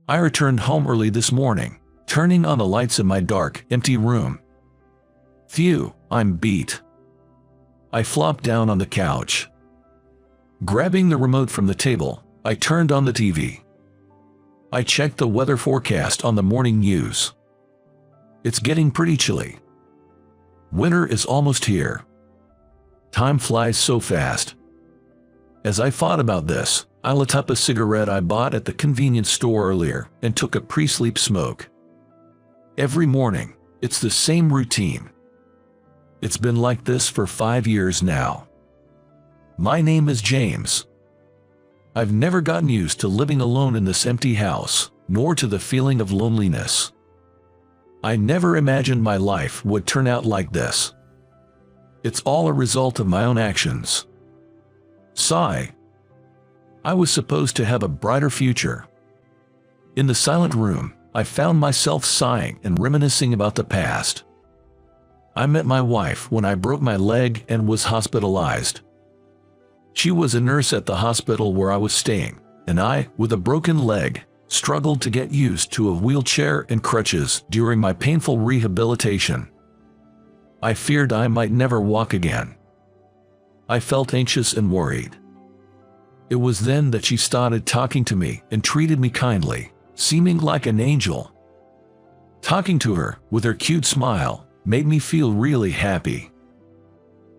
I returned home early this morning, turning on the lights in my dark, empty room. Phew, I'm beat. I flopped down on the couch. Grabbing the remote from the table, I turned on the TV. I checked the weather forecast on the morning news. It's getting pretty chilly. Winter is almost here. Time flies so fast. As I thought about this, I lit up a cigarette I bought at the convenience store earlier and took a pre-sleep smoke. Every morning, it's the same routine. It's been like this for 5 years now. My name is James. I've never gotten used to living alone in this empty house, nor to the feeling of loneliness. I never imagined my life would turn out like this. It's all a result of my own actions. Sigh. I was supposed to have a brighter future. In the silent room, I found myself sighing and reminiscing about the past. I met my wife when I broke my leg and was hospitalized. She was a nurse at the hospital where I was staying, and I, with a broken leg, struggled to get used to a wheelchair and crutches during my painful rehabilitation. I feared I might never walk again. I felt anxious and worried. It was then that she started talking to me and treated me kindly, seeming like an angel. Talking to her, with her cute smile, made me feel really happy.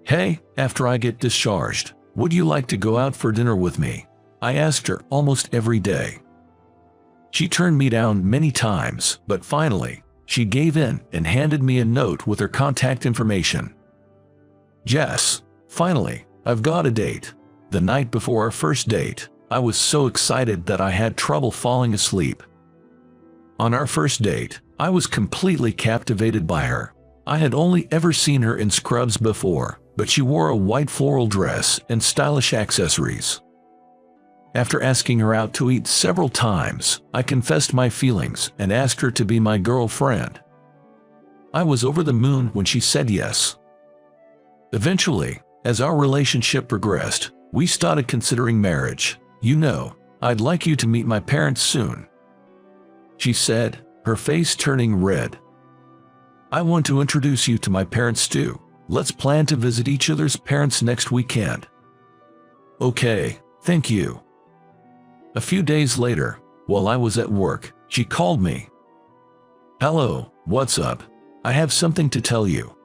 "Hey, after I get discharged, would you like to go out for dinner with me?" I asked her almost every day. She turned me down many times, but finally, she gave in and handed me a note with her contact information. Yes, finally, I've got a date. The night before our first date, I was so excited that I had trouble falling asleep. On our first date, I was completely captivated by her. I had only ever seen her in scrubs before, but she wore a white floral dress and stylish accessories. After asking her out to eat several times, I confessed my feelings and asked her to be my girlfriend. I was over the moon when she said yes. Eventually, as our relationship progressed, we started considering marriage. "You know, I'd like you to meet my parents soon," she said, her face turning red. "I want to introduce you to my parents too. Let's plan to visit each other's parents next weekend." "Okay, thank you." A few days later, while I was at work, she called me. "Hello, what's up? I have something to tell you."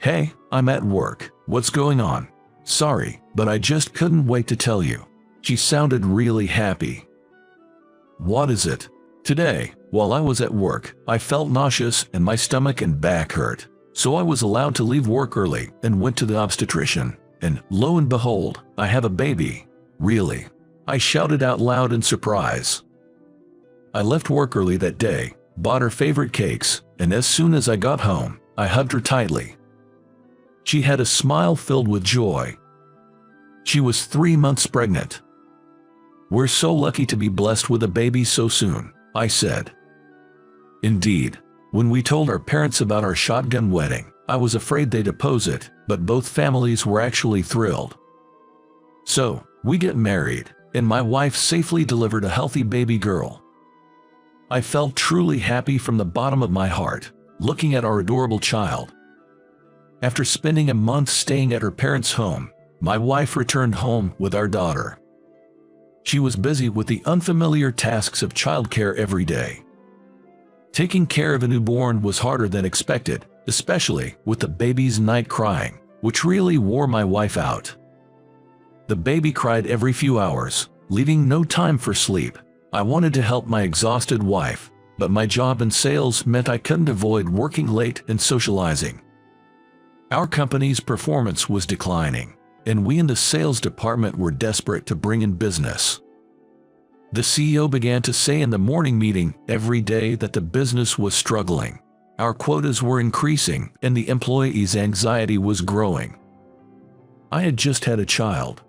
"Hey, I'm at work. What's going on?" "Sorry, but I just couldn't wait to tell you." She sounded really happy. "What is it?" "Today, while I was at work, I felt nauseous and my stomach and back hurt. So I was allowed to leave work early and went to the obstetrician, and lo and behold, I have a baby." "Really?" I shouted out loud in surprise. I left work early that day, bought her favorite cakes, and as soon as I got home, I hugged her tightly. She had a smile filled with joy. She was 3 months pregnant. "We're so lucky to be blessed with a baby so soon," I said. Indeed, when we told our parents about our shotgun wedding, I was afraid they'd oppose it, but both families were actually thrilled. So, we get married, and my wife safely delivered a healthy baby girl. I felt truly happy from the bottom of my heart, looking at our adorable child. After spending a month staying at her parents' home, my wife returned home with our daughter. She was busy with the unfamiliar tasks of childcare every day. Taking care of a newborn was harder than expected, especially with the baby's night crying, which really wore my wife out. The baby cried every few hours, leaving no time for sleep. I wanted to help my exhausted wife, but my job in sales meant I couldn't avoid working late and socializing. Our company's performance was declining, and we in the sales department were desperate to bring in business. The CEO began to say in the morning meeting every day that the business was struggling. Our quotas were increasing, and the employees' anxiety was growing. I had just had a child.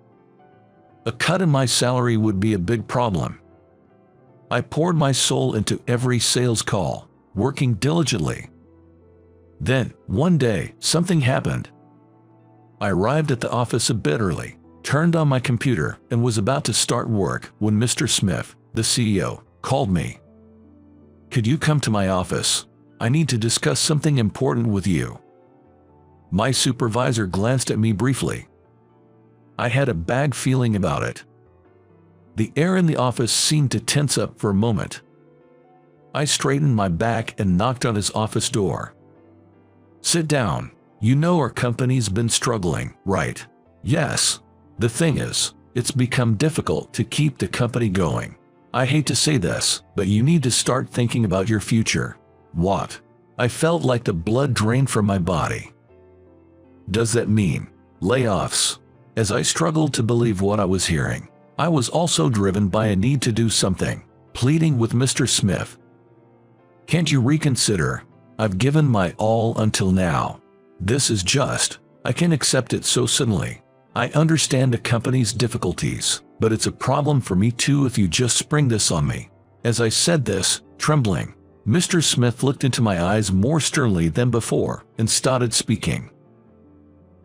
A cut in my salary would be a big problem. I poured my soul into every sales call, working diligently. Then, one day, something happened. I arrived at the office a bit early, turned on my computer, and was about to start work when Mr. Smith, the CEO, called me. "Could you come to my office? I need to discuss something important with you." My supervisor glanced at me briefly. I had a bad feeling about it. The air in the office seemed to tense up for a moment. I straightened my back and knocked on his office door. "Sit down. You know our company's been struggling, right?" "Yes. The thing is, it's become difficult to keep the company going. I hate to say this, but you need to start thinking about your future." "What?" I felt like the blood drained from my body. "Does that mean layoffs?" As I struggled to believe what I was hearing, I was also driven by a need to do something, pleading with Mr. Smith. "Can't you reconsider? I've given my all until now. This is just, I can't accept it so suddenly. I understand the company's difficulties, but it's a problem for me too if you just spring this on me." As I said this, trembling, Mr. Smith looked into my eyes more sternly than before and started speaking.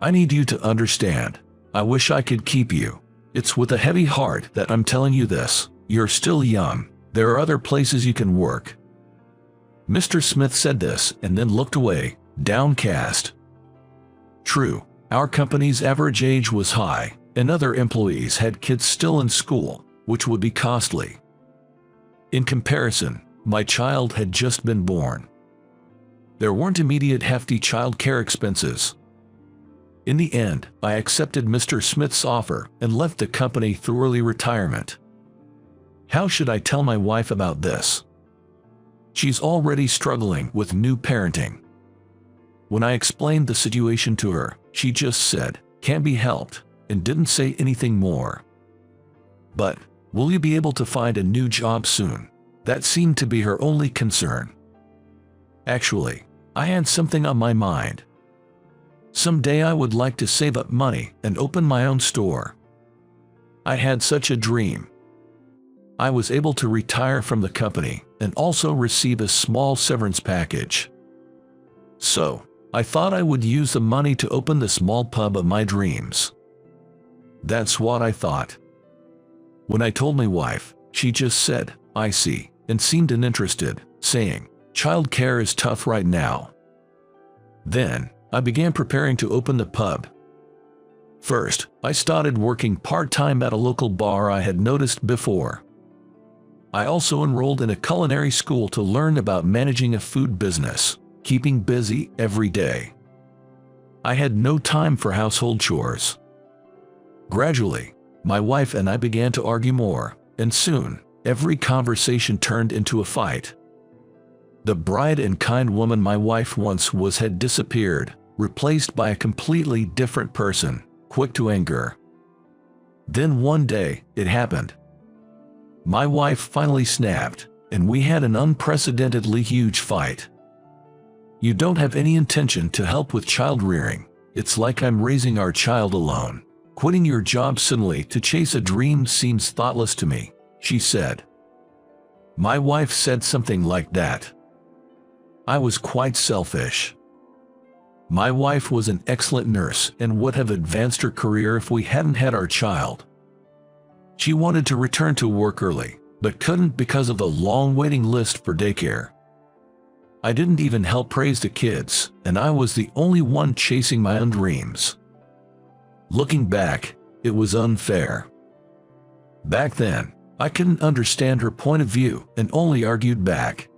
"I need you to understand. I wish I could keep you. It's with a heavy heart that I'm telling you this. You're still young. There are other places you can work." Mr. Smith said this and then looked away, downcast. True, our company's average age was high, and other employees had kids still in school, which would be costly. In comparison, my child had just been born. There weren't immediate hefty child care expenses. In the end, I accepted Mr. Smith's offer and left the company through early retirement. How should I tell my wife about this? She's already struggling with new parenting. When I explained the situation to her, she just said, "Can't be helped," and didn't say anything more. But, "Will you be able to find a new job soon?" That seemed to be her only concern. Actually, I had something on my mind. Someday I would like to save up money and open my own store. I had such a dream. I was able to retire from the company and also receive a small severance package. So, I thought I would use the money to open the small pub of my dreams. That's what I thought. When I told my wife, she just said, "I see," and seemed uninterested, saying, "Child care is tough right now." Then, I began preparing to open the pub. First, I started working part-time at a local bar I had noticed before. I also enrolled in a culinary school to learn about managing a food business, keeping busy every day. I had no time for household chores. Gradually, my wife and I began to argue more, and soon, every conversation turned into a fight. The bright and kind woman my wife once was had disappeared, replaced by a completely different person, quick to anger. Then one day, it happened. My wife finally snapped, and we had an unprecedentedly huge fight. "You don't have any intention to help with child rearing. It's like I'm raising our child alone. Quitting your job suddenly to chase a dream seems thoughtless to me," she said. My wife said something like that. I was quite selfish. My wife was an excellent nurse and would have advanced her career if we hadn't had our child. She wanted to return to work early, but couldn't because of the long waiting list for daycare. I didn't even help raise the kids, and I was the only one chasing my own dreams. Looking back, it was unfair. Back then, I couldn't understand her point of view and only argued back.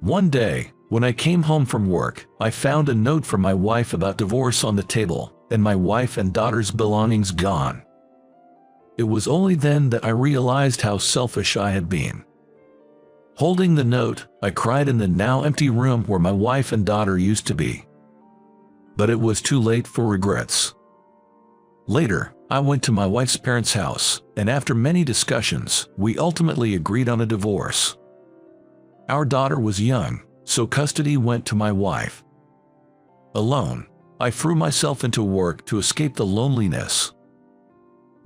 One day, when I came home from work, I found a note from my wife about divorce on the table, and my wife and daughter's belongings gone. It was only then that I realized how selfish I had been. Holding the note, I cried in the now empty room where my wife and daughter used to be. But it was too late for regrets. Later, I went to my wife's parents' house, and after many discussions, we ultimately agreed on a divorce. Our daughter was young, so custody went to my wife. Alone, I threw myself into work to escape the loneliness.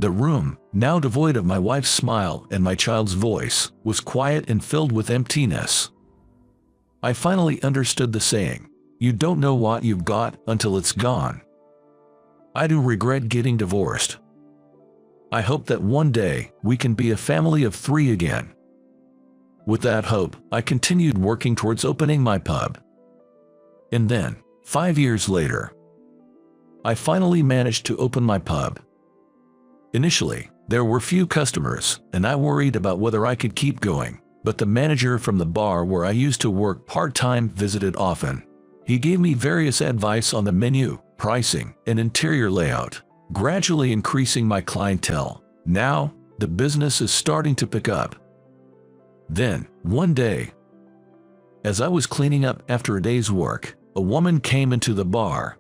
The room, now devoid of my wife's smile and my child's voice, was quiet and filled with emptiness. I finally understood the saying, "You don't know what you've got until it's gone." I do regret getting divorced. I hope that one day we can be a family of 3 again. With that hope, I continued working towards opening my pub. And then, 5 years later, I finally managed to open my pub. Initially, there were few customers, and I worried about whether I could keep going, but the manager from the bar where I used to work part-time visited often. He gave me various advice on the menu, pricing, and interior layout, gradually increasing my clientele. Now, the business is starting to pick up. Then, one day, as I was cleaning up after a day's work, a woman came into the bar.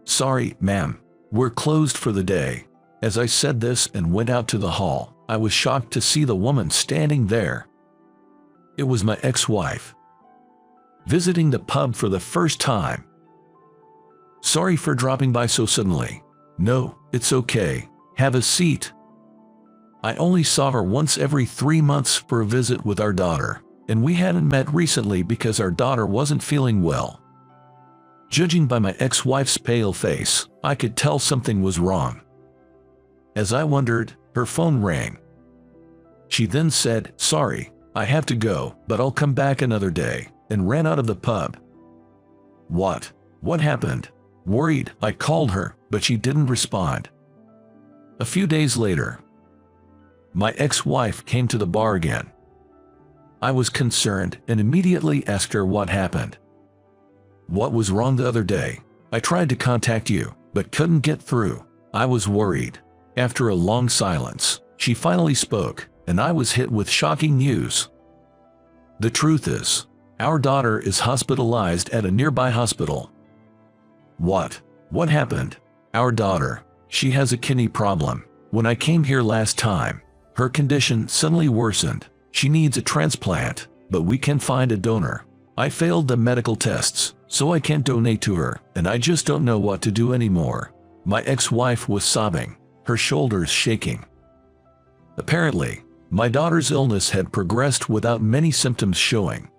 "Sorry, ma'am, we're closed for the day." As I said this and went out to the hall, I was shocked to see the woman standing there. It was my ex-wife, visiting the pub for the first time. "Sorry for dropping by so suddenly." "No, it's okay. Have a seat." I only saw her once every 3 months for a visit with our daughter, and we hadn't met recently because our daughter wasn't feeling well. Judging by my ex-wife's pale face, I could tell something was wrong. As I wondered, her phone rang. She then said, "Sorry, I have to go, but I'll come back another day," and ran out of the pub. What happened? Worried, I called her, but she didn't respond. A few days later, my ex-wife came to the bar again. I was concerned and immediately asked her what happened. "What was wrong the other day? I tried to contact you, but couldn't get through. I was worried." After a long silence, she finally spoke, and I was hit with shocking news. The truth is, our daughter is hospitalized at a nearby hospital. What happened? Our daughter, she has a kidney problem. When I came here last time, her condition suddenly worsened. She needs a transplant, but we can't find a donor. I failed the medical tests, so I can't donate to her, and I just don't know what to do anymore. My ex-wife was sobbing, her shoulders shaking. Apparently, my daughter's illness had progressed without many symptoms showing,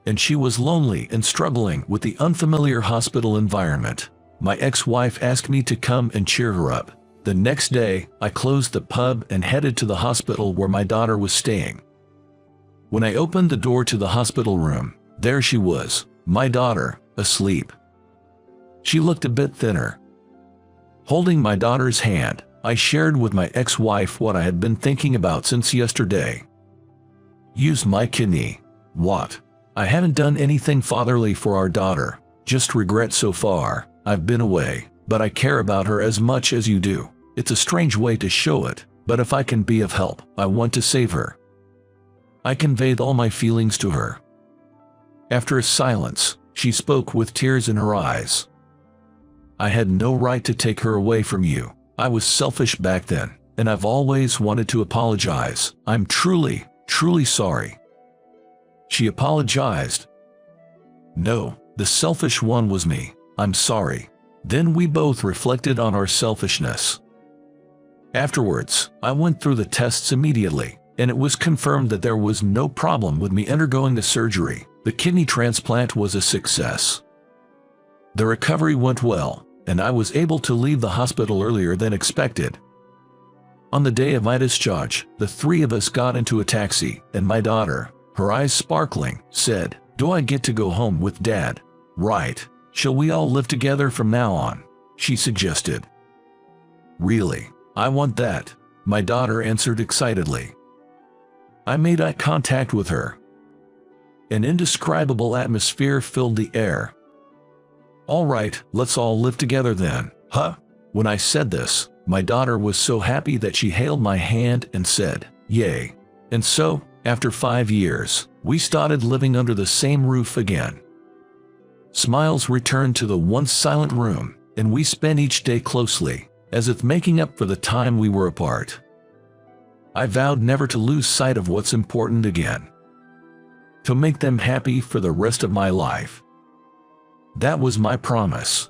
and she was lonely and struggling with the unfamiliar hospital environment. My ex-wife asked me to come and cheer her up. The next day, I closed the pub and headed to the hospital where my daughter was staying. When I opened the door to the hospital room, there she was, my daughter, asleep. She looked a bit thinner. Holding my daughter's hand, I shared with my ex-wife what I had been thinking about since yesterday. Use my kidney. What? I haven't done anything fatherly for our daughter, just regret so far. I've been away, but I care about her as much as you do. It's a strange way to show it, but if I can be of help, I want to save her. I conveyed all my feelings to her. After a silence, she spoke with tears in her eyes. "I had no right to take her away from you. I was selfish back then, and I've always wanted to apologize. I'm truly sorry." She apologized. "No, the selfish one was me. I'm sorry." Then we both reflected on our selfishness. Afterwards, I went through the tests immediately, and it was confirmed that there was no problem with me undergoing the surgery. The kidney transplant was a success. The recovery went well, and I was able to leave the hospital earlier than expected. On the day of my discharge, the three of us got into a taxi, and my daughter, her eyes sparkling, said, "Do I get to go home with Dad?" "Right. Shall we all live together from now on?" she suggested. "Really? I want that," my daughter answered excitedly. I made eye contact with her. An indescribable atmosphere filled the air. "All right, let's all live together then, huh?" When I said this, my daughter was so happy that she held my hand and said, "Yay." And so, after 5 years, we started living under the same roof again. Smiles returned to the once silent room, and we spent each day closely, as if making up for the time we were apart. I vowed never to lose sight of what's important again. To make them happy for the rest of my life. That was my promise.